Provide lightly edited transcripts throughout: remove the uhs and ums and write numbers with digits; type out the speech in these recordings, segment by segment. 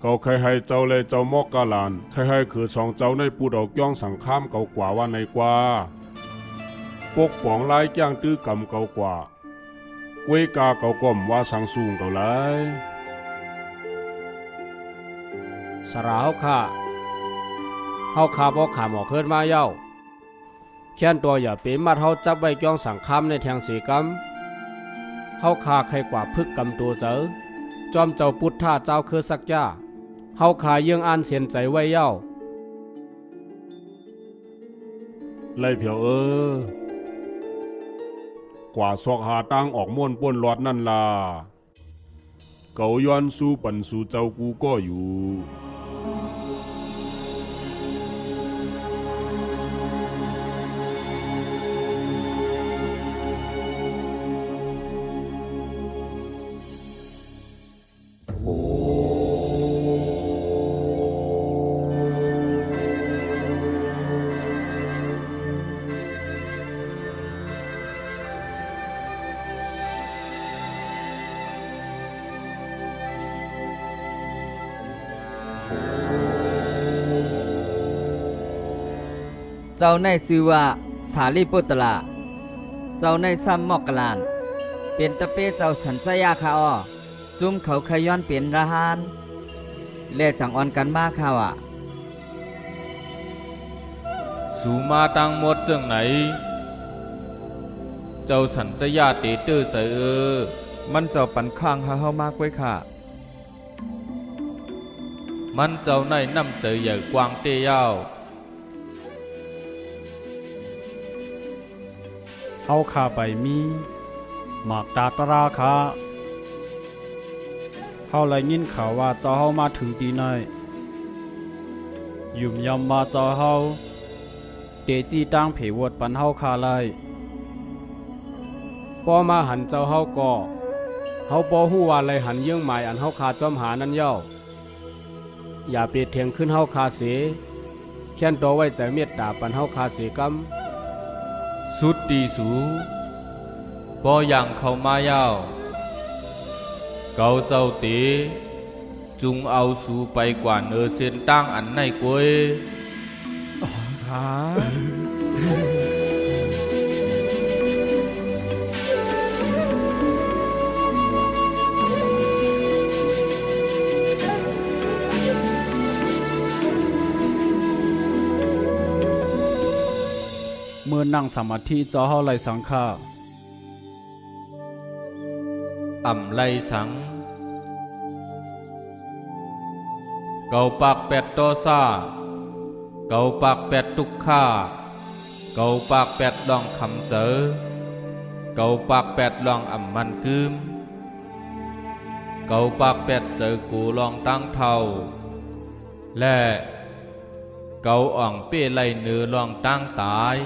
ก็เคยให้เจ้าเลยเจ้ามอกกาลานเคยให้คือสองเจ้าในปูดอกย่องสังข้ามเก่ากว่าว่าในกว่าปกป้องลายจ้างตื้อกำเก่ากว่ากวยกาเก่าก่อมว่าสังสูงเก่าเลยสระเฮาข้าบอกขาหมอเคิดมาเย้าเขียนตัวอย่าเป็นมัดเฮาจับไว้จ้องสังคามในแทงสีกำเฮาขาใครกว่าพึกกำตัวเสือจอมเจ้าพุทธาเจ้าคือสักย่าเฮาขายังอ่านเสียนใจไว้เย้าไล่เผียวกว่าซอกหาตั้งออกม่วนป้นรอดนั่นล่ะเกาย้อนสู้ปันสู้เจ้ากูก็อยู่เจ้าในชื่อว่าสาลีปุตตละเจ้าในซ้ำมอกกะลานเป็นตะเปเจ้าสันสยาคาอ้อจุ่มเขาขย้อนเป็นระหานเล่จังอ่อนกันมาข่าวอ่ะสูมาตังหมดจังไหนเจ้าสันจะยาเตตื้อใส่มันเจ้าปันข้างเฮามากไว้ค่ะมันเจ้าในน้ำเจอใหญ่กวางเตี้ยาวเฮาข้าไปมีหมากตาตราคาเฮาเลยยินข่าวว่าเจ้าเฮามาถึงตีน้อยยุ่มยำมาเจ้าเฮาเตจีตั้งเผวดปันเฮาคาเลยป้อมาหันเจ้าเฮาก่อเฮาป้อฮู้ว่าเลยหันเยื่องหมายอันเฮาคาจอมหานั้นเย้าอย่าเปรียดเถียงขึ้นเฮาคาเสเขียนตัวไว้ใจเมตตาปันเฮาคาเสกำสุดดีสูปออย่างเข้ามายาวเกาเจ้าตีจุงเอาสูไปกว่าเนอเส้นตั้งอันในกวยหาเมื่อนั่งสมาธิเจ้าเฮาไหลสังฆาอ่ำไลสังเกาปากแปดตอซาเกาปากแปดตุกข้าเกาปากแปดลองคำเสอเกาปากแปดลองอ่ำมันคืมเกาปากแปดเจอกูลองตั้งเท่าและเกาอ่องเป้ไลเนื้อลองตั้งตาย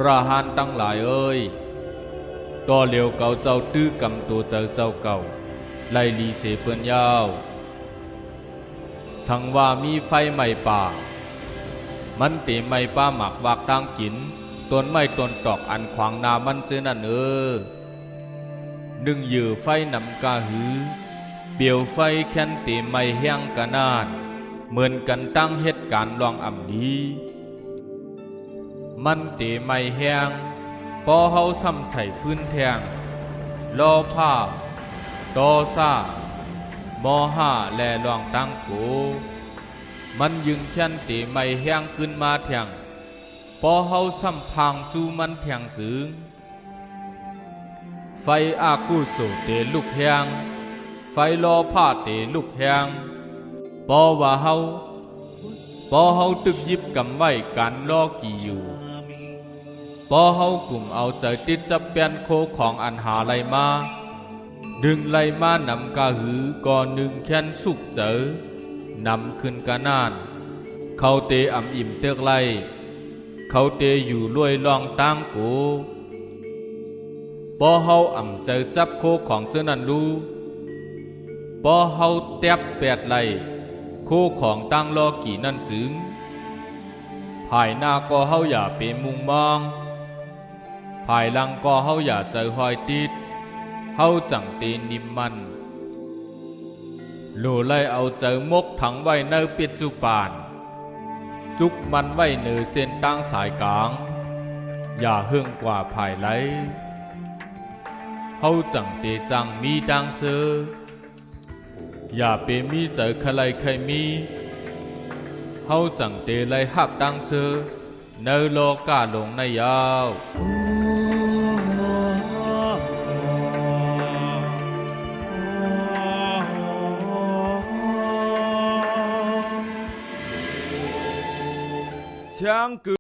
พระหานตั้งหลายเอ้ยต่อเหลียวเก่าเจ้าตื้อกำตัวเจ้าเก่าไล่ลีเสเปื้อนยาวสังว่ามีไฟไหม้ป่ามันเตะไหม้ป่าหมักวากตั้งกินต้นไม้ต้นตอกอันขวางนามันเจอนั่นดึงเหยื่อไฟนำกาหือเปียวไฟแค้นเตะไหม้แห้งกะนานเหมือนกันตั้งเหตุการณ์ลองอ่ำดีมันเตะไหม้แห้งพอเฮาซ้ำใส่ฟื้นแทงลอผ้าตอซ่ามอห้าแลลองตั้งโกมันยึงแค้นเตะไหม้แห้งขึ้นมาแทงพอเฮาซ้ำพังจูมันแทงสึงไฟอากูโสเตลุกแห้งไฟลอผ้าเตลุกแห้งปอว่าเฮาตึกยิบกำไว้กันลอกี่อยู่ปอเฮากลุ่มเอาใจติดจับเปลี่ยนโคของอันหาไหลมาดึงไหลมานำกะหือก่อนหนึ่งแค้นสุกเจอนำขึ้นกะนานเขาเตอำอิ่มเตือกไหลเขาเตอยู่รวยลองตั้งโกปอเฮาอ่ำใจจับโคของเจ้านันรู้ปอเฮาแตบแปดไหลโคของตั้งลอกี่นั่นจึงภายหน้าก็เฮาอย่าเป็นมุงมองภายหลังก็เฮาอย่าใจหอยติดเฮาจังเตนิมมัน โลไลเอาเจอมกถังไว้ในปัจจุบันจุกมันไว้เหนือเส้นตั้งสายกลาง อย่าเฮืองกว่าภายไหลเฮาจังเตจังมีดังเซออย่าเปมีเจอใครใครมีเฮาจังเตไลหักดังเซอเนโลกาลงในยาวช้างกึ